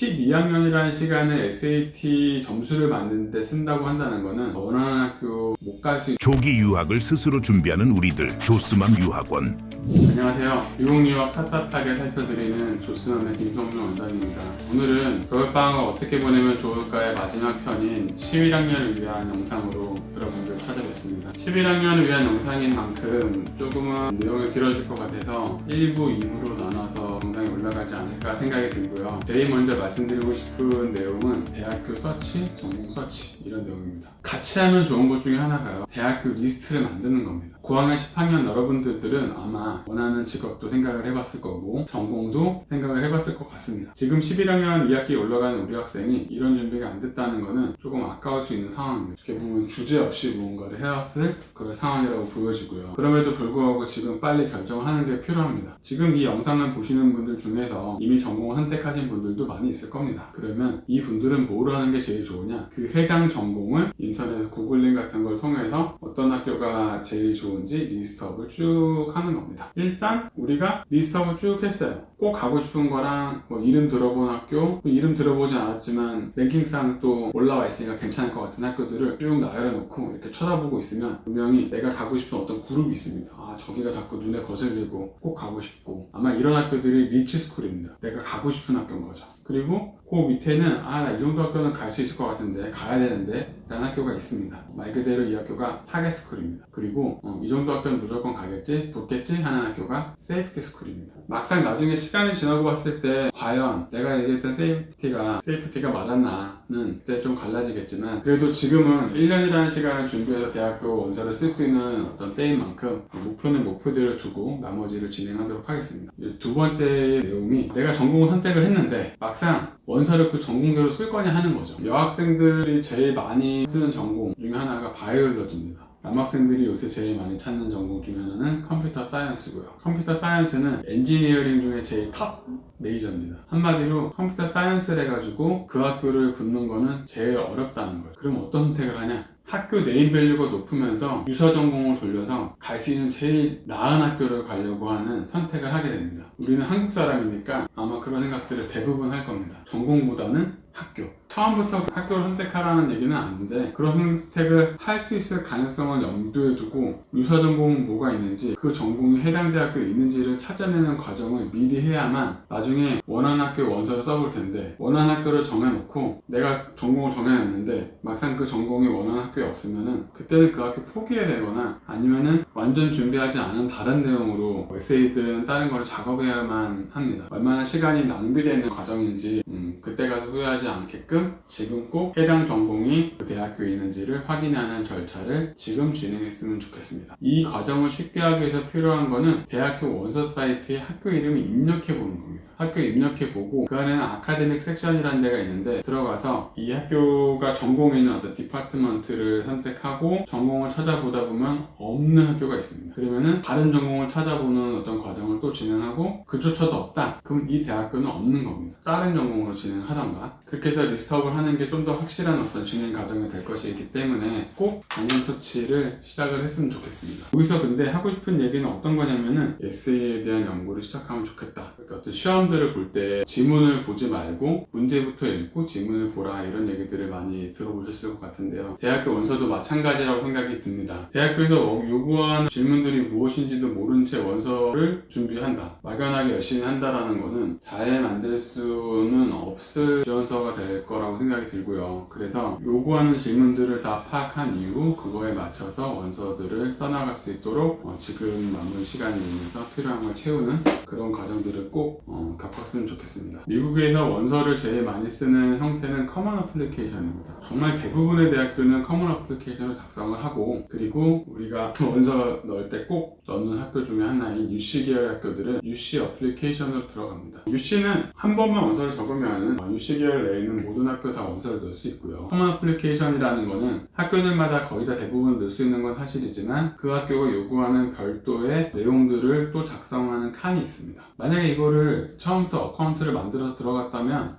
12학년이라는 시간을 SAT 점수를 만드는 데 쓴다고 한다는 거는 원하는 학교 못 갈 수 조기 유학을 스스로 준비하는 우리들 조스맘 유학원. 안녕하세요. 미국 유학 샅샅하게 살펴드리는 조스맘의 김성준 원장입니다. 오늘은 겨울방학을 어떻게 보내면 좋을까의 마지막 편인 11학년을 위한 영상으로 여러분들 찾아뵙습니다. 11학년을 위한 영상인 만큼 조금은 내용이 길어질 것 같아서 1부, 2부로 나눠서 영상이 올라가지 않을까 생각이 들고요. 제일 먼저 말씀드리고 싶은 내용은 대학교 서치, 전공 서치 이런 내용입니다. 같이 하면 좋은 것 중에 하나가요. 대학교 리스트를 만드는 겁니다. 9학년, 10학년 여러분들은 아마 원하는 직업도 생각을 해봤을 거고 전공도 생각을 해봤을 것 같습니다. 지금 11학년 2학기에 올라가는 우리 학생이 이런 준비가 안 됐다는 것은 조금 아까울 수 있는 상황입니다. 이렇게 보면 주제없이 무언가를 해왔을 그런 상황이라고 보여지고요. 그럼에도 불구하고 지금 빨리 결정하는 게 필요합니다. 지금 이 영상을 보시는 분들 중에서 이미 전공을 선택하신 분들도 많이 있을 겁니다. 그러면 이 분들은 뭐로 하는 게 제일 좋으냐? 그 해당 전공을 인터넷 구글링 같은 걸 통해서 어떤 학교가 제일 좋은지 리스트업을 쭉 하는 겁니다. 일단 우리가 리스트업을 쭉 했어요. 꼭 가고 싶은 거랑 뭐 이름 들어본 학교, 이름 들어보진 않았지만 랭킹상 또 올라와 있으니까 괜찮을 것 같은 학교들을 쭉 나열해 놓고 이렇게 쳐다보고 있으면 분명히 내가 가고 싶은 어떤 그룹이 있습니다. 아, 저기가 자꾸 눈에 거슬리고 꼭 가고 싶고, 아마 이런 학교들이 리치스쿨입니다. 내가 가고 싶은 학교인 거죠. 그리고 그 밑에는 나 이 정도 학교는 갈 수 있을 것 같은데, 가야 되는데 라는 학교가 있습니다. 말 그대로 이 학교가 타겟 스쿨입니다. 그리고 이 정도 학교는 무조건 가겠지, 붙겠지 하는 학교가 세이프티 스쿨입니다. 막상 나중에 시간이 지나고 봤을 때 과연 내가 얘기했던 세이프티가 맞았나는 그때 좀 갈라지겠지만, 그래도 지금은 1년이라는 시간을 준비해서 대학교 원서를 쓸 수 있는 어떤 때인 만큼 목표는 목표대로 두고 나머지를 진행하도록 하겠습니다. 두 번째 내용이, 내가 전공을 선택을 했는데 막상 원서를 그 전공대로 쓸 거냐 하는 거죠. 여학생들이 제일 많이 쓰는 전공 중에 하나가 바이올로지입니다. 남학생들이 요새 제일 많이 찾는 전공 중에 하나는 컴퓨터 사이언스고요. 컴퓨터 사이언스는 엔지니어링 중에 제일 탑 메이저입니다. 한마디로 컴퓨터 사이언스를 해가지고 그 학교를 붙는 거는 제일 어렵다는 거예요. 그럼 어떤 선택을 하냐? 학교 네임밸류가 높으면서 유서 전공을 돌려서 갈 수 있는 제일 나은 학교를 가려고 하는 선택을 하게 됩니다. 우리는 한국 사람이니까 아마 그런 생각들을 대부분 할 겁니다. 전공보다는 학교. 처음부터 학교를 선택하라는 얘기는 아닌데, 그런 선택을 할 수 있을 가능성을 염두에 두고 유서 전공은 뭐가 있는지, 그 전공이 해당 대학교에 있는지를 찾아내는 과정을 미리 해야만 나중에 원하는 학교 원서를 써볼 텐데, 원하는 학교를 정해놓고 내가 전공을 정해놨는데 막상 그 전공이 원하는 학교에 없으면은 그때는 그 학교 포기해야 되거나, 아니면은 완전 준비하지 않은 다른 내용으로 에세이든 다른 거를 작업해야만 합니다. 얼마나 시간이 낭비되는 과정인지 그때 가서 후회하지 않게끔 지금 꼭 해당 전공이 그 대학교에 있는지를 확인하는 절차를 지금 진행했으면 좋겠습니다. 이 과정을 쉽게 하기 위해서 필요한 거는 대학교 원서 사이트에 학교 이름을 입력해 보는 겁니다. 학교 입력해 보고 그 안에는 아카데믹 섹션이라는 데가 있는데 들어가서 이 학교가 전공에 있는 어떤 디파트먼트를 선택하고 전공을 찾아보다 보면 없는 학교가 있습니다. 그러면은 다른 전공을 찾아보는 어떤 과정을 또 진행하고 그조차도 없다? 그럼 이 대학교는 없는 겁니다. 다른 전공으로 진행하던가. 그렇게 해서 리스트업을 하는 게 좀 더 확실한 어떤 진행 과정이 될 것이기 때문에 꼭 전공 서치를 시작을 했으면 좋겠습니다. 여기서 근데 하고 싶은 얘기는 어떤 거냐면은 에세이에 대한 연구를 시작하면 좋겠다. 그러니까 어떤 시험들을 볼 때 지문을 보지 말고 문제부터 읽고 지문을 보라, 이런 얘기들을 많이 들어보셨을 것 같은데요. 대학교 원서도 마찬가지라고 생각이 듭니다. 대학교에서 요구하는 질문들이 무엇인지도 모른 채 원서를 준비한다, 막연하게 열심히 한다라는 거는 잘 만들 수는 없을 지원서가 될 거라고 생각이 들고요. 그래서 요구하는 질문들을 다 파악한 이후 그거에 맞춰서 원서들을 써나갈 수 있도록 지금 남은 시간이 있면서 필요한 걸 채우는 그런 과정들을 꼭 겪었으면 좋겠습니다. 미국에서 원서를 제일 많이 쓰는 형태는 커먼 어플리케이션입니다. 정말 대부분의 대학교는 커먼 어플리케이션을 작성을 하고, 그리고 우리가 원서 넣을 때 꼭 넣는 학교 중에 하나인 UC 계열 학교들은 UC 어플리케이션으로 들어갑니다. UC는 한 번만 원서를 적으면 UC 계열 내에는 모든 학교 다 원서를 넣을 수 있고요. 커먼 어플리케이션이라는 거는 학교들마다 거의 다 대부분 넣을 수 있는 건 사실이지만 그 학교가 요구하는 별도의 내용들을 또 작성하는 칸이 있습니다. 만약에 이거를 처음부터 어카운트를 만들어서 들어갔다면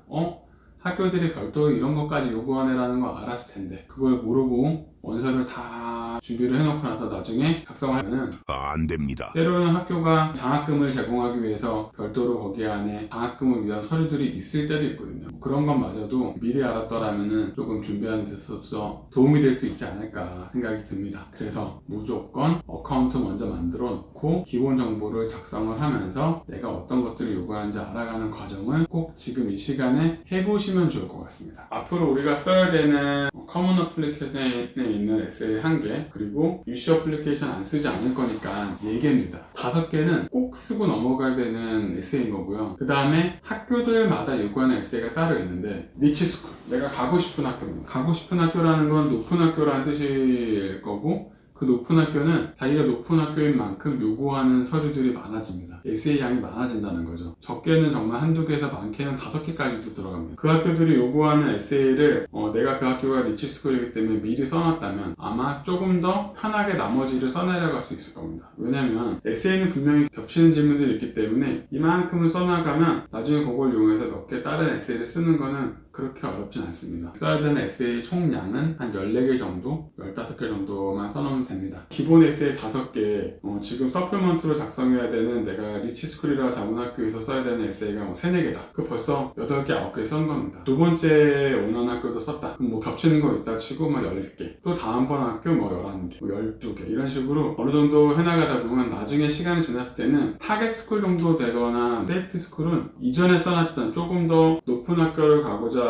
학교들이 별도로 이런 것까지 요구하네라는 거 알았을 텐데 그걸 모르고 원서를 다 준비를 해놓고 나서 나중에 작성을 하면은 안 됩니다. 때로는 학교가 장학금을 제공하기 위해서 별도로 거기 안에 장학금을 위한 서류들이 있을 때도 있거든요. 그런 것마저도 미리 알았더라면은 조금 준비하는 데 있어서 도움이 될 수 있지 않을까 생각이 듭니다. 그래서 무조건 어카운트 먼저 만들어 놓고 기본 정보를 작성을 하면서 내가 어떤 것들을 요구하는지 알아가는 과정을 꼭 지금 이 시간에 해보시면 좋을 것 같습니다. 앞으로 우리가 써야 되는 커먼 어플리케이션에 있는 에세이 1개, 그리고 UC 어플리케이션 안 쓰지 않을 거니까 4개입니다. 5개는 꼭 쓰고 넘어가야 되는 에세이인 거고요. 그 다음에 학교들마다 요구하는 에세이가 따로 있는데 리치스쿨, 내가 가고 싶은 학교입니다. 가고 싶은 학교라는 건 높은 학교라는 뜻일 거고, 그 높은 학교는 자기가 높은 학교인 만큼 요구하는 서류들이 많아집니다. 에세이 양이 많아진다는 거죠. 적게는 정말 한두 개에서 많게는 5개까지도 들어갑니다. 그 학교들이 요구하는 에세이를 내가 그 학교가 리치스쿨이기 때문에 미리 써놨다면 아마 조금 더 편하게 나머지를 써내려갈 수 있을 겁니다. 왜냐면 에세이는 분명히 겹치는 질문들이 있기 때문에 이만큼을 써나가면 나중에 그걸 이용해서 몇 개 다른 에세이를 쓰는 거는 그렇게 어렵진 않습니다. 써야 되는 에세이 총량은 한 14개 정도, 15개 정도만 써놓으면 됩니다. 기본 에세이 5개, 지금 서플먼트로 작성해야 되는 내가 리치스쿨이라 잡은 학교에서 써야 되는 에세이가 3, 4개다. 그 벌써 8개, 9개 쓴 겁니다. 두 번째 원하는 학교도 썼다. 그럼 겹치는 거 있다 치고 10개. 또 다음번 학교 11개, 12개. 이런 식으로 어느 정도 해나가다 보면 나중에 시간이 지났을 때는 타겟 스쿨 정도 되거나 세이프티 스쿨은 이전에 써놨던 조금 더 높은 학교를 가고자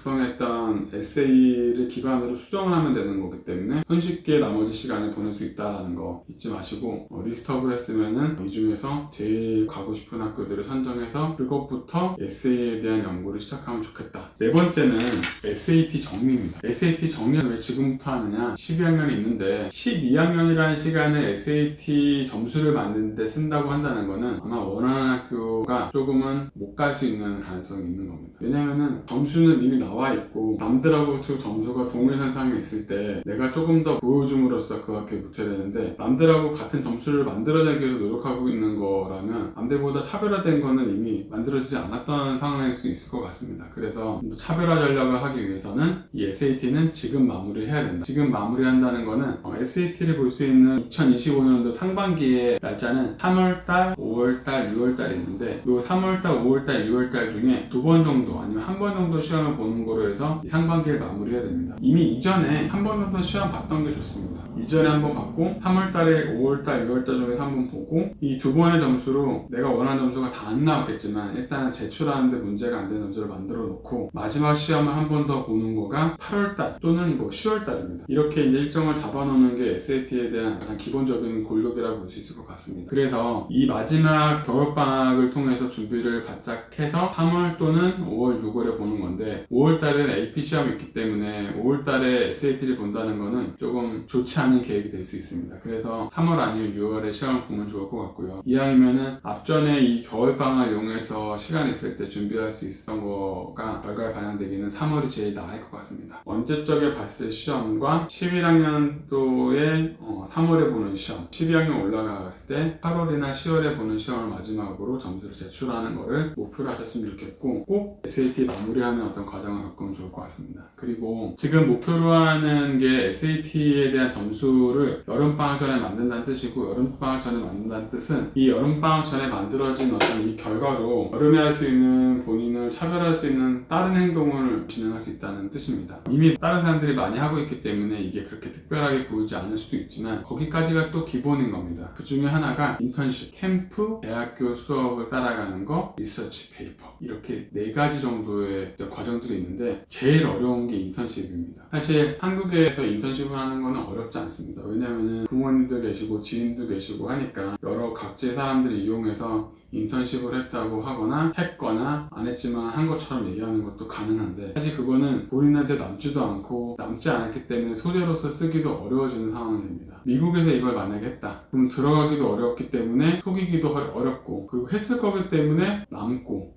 작성했던 에세이를 기반으로 수정을 하면 되는 거기 때문에 손쉽게 나머지 시간을 보낼 수 있다는 거 잊지 마시고 리스트업을 했으면은 이 중에서 제일 가고 싶은 학교들을 선정해서 그것부터 에세이에 대한 연구를 시작하면 좋겠다. 4번째는 SAT 정리입니다. SAT 정리는 왜 지금부터 하느냐? 12학년이 있는데 12학년이라는 시간에 SAT 점수를 만드는 데 쓴다고 한다는 거는 아마 원하는 학교가 조금은 못 갈 수 있는 가능성이 있는 겁니다. 왜냐면은 점수는 이미 나와 있고 남들하고 점수가 동일선상에 있을 때 내가 조금 더 보여줌으로써 그 학교에 붙어야 되는데 남들하고 같은 점수를 만들어내기 위해서 노력하고 있는 거라면 남들보다 차별화된 거는 이미 만들어지지 않았던 상황일 수 있을 것 같습니다. 그래서 차별화 전략을 하기 위해서는 이 SAT는 지금 마무리해야 된다. 지금 마무리한다는 거는 SAT를 볼 수 있는 2025년도 상반기의 날짜는 3월달, 5월달, 6월달이 있는데 이 3월달, 5월달, 6월달 중에 2번 정도 아니면 1번 정도 시험을 보는 거로 해서 이 상반기를 마무리해야 됩니다. 이미 이전에 한 번 정도 시험 봤던 게 좋습니다. 이전에 한번 받고 3월달에 5월달, 6월달 중에서 한번 보고 이 2번의 점수로 내가 원하는 점수가 다 안 나왔겠지만 일단은 제출하는데 문제가 안 되는 점수를 만들어 놓고 마지막 시험을 한 번 더 보는 거가 8월달 또는 10월달입니다. 이렇게 이제 일정을 잡아놓는 게 SAT에 대한 가장 기본적인 골격이라고 볼 수 있을 것 같습니다. 그래서 이 마지막 겨울방학을 통해서 준비를 바짝 해서 3월 또는 5월, 6월에 보는 건데 5월달은 AP 시험이 있기 때문에 5월달에 SAT를 본다는 거는 조금 좋지 않은 계획이 될 수 있습니다. 그래서 3월 아니면 6월에 시험을 보면 좋을 것 같고요. 이왕이면은 앞전에 이 겨울방학을 이용해서 시간 있을 때 준비할 수 있었던 거가 결과에 반영되기는 3월이 제일 나을 것 같습니다. 언제적에 봤을 시험과 11학년도에 3월에 보는 시험, 12학년 올라갈 때 8월이나 10월에 보는 시험을 마지막으로 점수를 제출하는 거를 목표로 하셨으면 좋겠고 꼭 SAT 마무리하는 어떤 과정을 겪으면 좋을 것 같습니다. 그리고 지금 목표로 하는 게 SAT에 대한 점수를 여름방학 전에 만든다는 뜻이고 여름방학 전에 만든다는 뜻은 이 여름방학 전에 만들어진 어떤 이 결과로 여름에 할 수 있는 본인을 차별할 수 있는 다른 행동을 진행할 수 있다는 뜻입니다. 이미 다른 사람들이 많이 하고 있기 때문에 이게 그렇게 특별하게 보이지 않을 수도 있지만 거기까지가 또 기본인 겁니다. 그 중에 하나가 인턴십, 캠프, 대학교 수업을 따라가는 거, 리서치 페이퍼 이렇게 4가지 정도의 과정들이 있는데 제일 어려운 게 인턴십입니다. 사실 한국에서 인턴십을 하는 거는 어렵지 않습니다. 왜냐면은 부모님도 계시고 지인도 계시고 하니까 여러 각지의 사람들이 이용해서 인턴십을 했다고 하거나 했거나 안 했지만 한 것처럼 얘기하는 것도 가능한데 사실 그거는 본인한테 남지도 않고 남지 않았기 때문에 소재로서 쓰기도 어려워지는 상황이 됩니다. 미국에서 이걸 만약에 했다 그럼 들어가기도 어렵기 때문에 속이기도 어렵고 그리고 했을 거기 때문에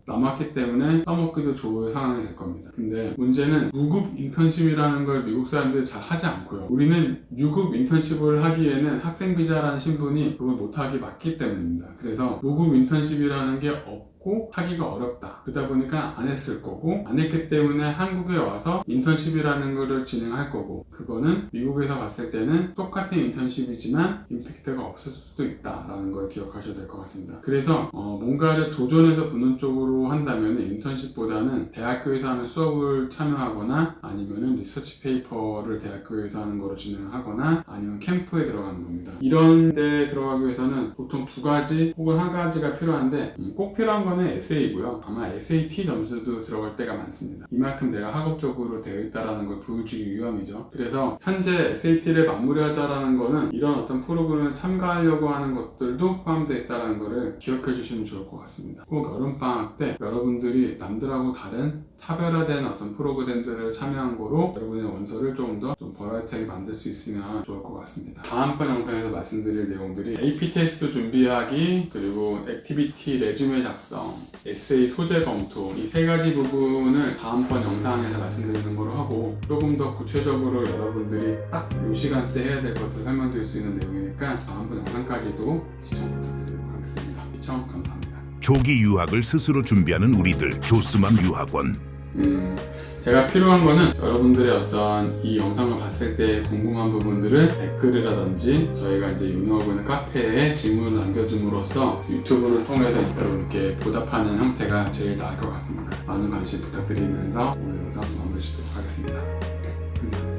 남았기 때문에 써먹기도 좋은 상황이 될 겁니다. 근데 문제는 무급 인턴십이라는 걸 미국 사람들이 잘 하지 않고요. 우리는 유급 인턴십을 하기에는 학생 비자라는 신분이 그걸 못하기 맞기 때문입니다. 그래서 무급 인턴십이라는 게 없고 없고 하기가 어렵다. 그러다 보니까 안 했을 거고, 안 했기 때문에 한국에 와서 인턴십이라는 거를 진행할 거고, 그거는 미국에서 봤을 때는 똑같은 인턴십이지만 임팩트가 없을 수도 있다라는 걸 기억하셔야 될 것 같습니다. 그래서 뭔가를 도전해서 보는 쪽으로 한다면 인턴십보다는 대학교에서 하는 수업을 참여하거나 아니면 리서치 페이퍼를 대학교에서 하는 거로 진행하거나 아니면 캠프에 들어가는 겁니다. 이런 데 들어가기 위해서는 보통 2가지 혹은 1가지가 필요한데, 꼭 필요한 거는 에세이고요. 아마 SAT 점수도 들어갈 때가 많습니다. 이만큼 내가 학업적으로 되어 있다는 걸 보여주기 위함이죠. 그래서 현재 SAT를 마무리하자라는 거는 이런 어떤 프로그램을 참가하려고 하는 것들도 포함되어 있다는 거를 기억해 주시면 좋을 것 같습니다. 꼭 여름방학 때 여러분들이 남들하고 다른 차별화된 어떤 프로그램들을 참여한 거로 여러분의 원서를 조금 더 버라이어티하게 만들 수 있으면 좋을 것 같습니다. 다음번 영상에서 말씀드릴 내용들이 AP 테스트 준비하기, 그리고 액티비티 레주메 작성, 에세이 소재 검토, 이 3가지 부분을 다음번 영상에서 말씀드리는 거로 하고, 조금 더 구체적으로 여러분들이 딱 이 시간대 해야 될 것을 설명드릴 수 있는 내용이니까 다음번 영상까지도 시청 부탁드리도록 하겠습니다. 시청 감사합니다. 조기 유학을 스스로 준비하는 우리들 조스맘 유학원. 제가 필요한 거는 여러분들의 어떤 이 영상을 봤을 때 궁금한 부분들을 댓글이라든지 저희가 이제 운영하고 있는 카페에 질문을 남겨줌으로써 유튜브를 통해서 여러분께 보답하는 형태가 제일 나을 것 같습니다. 많은 관심 부탁드리면서 오늘 영상 마무리 짓도록 하겠습니다. 감사합니다.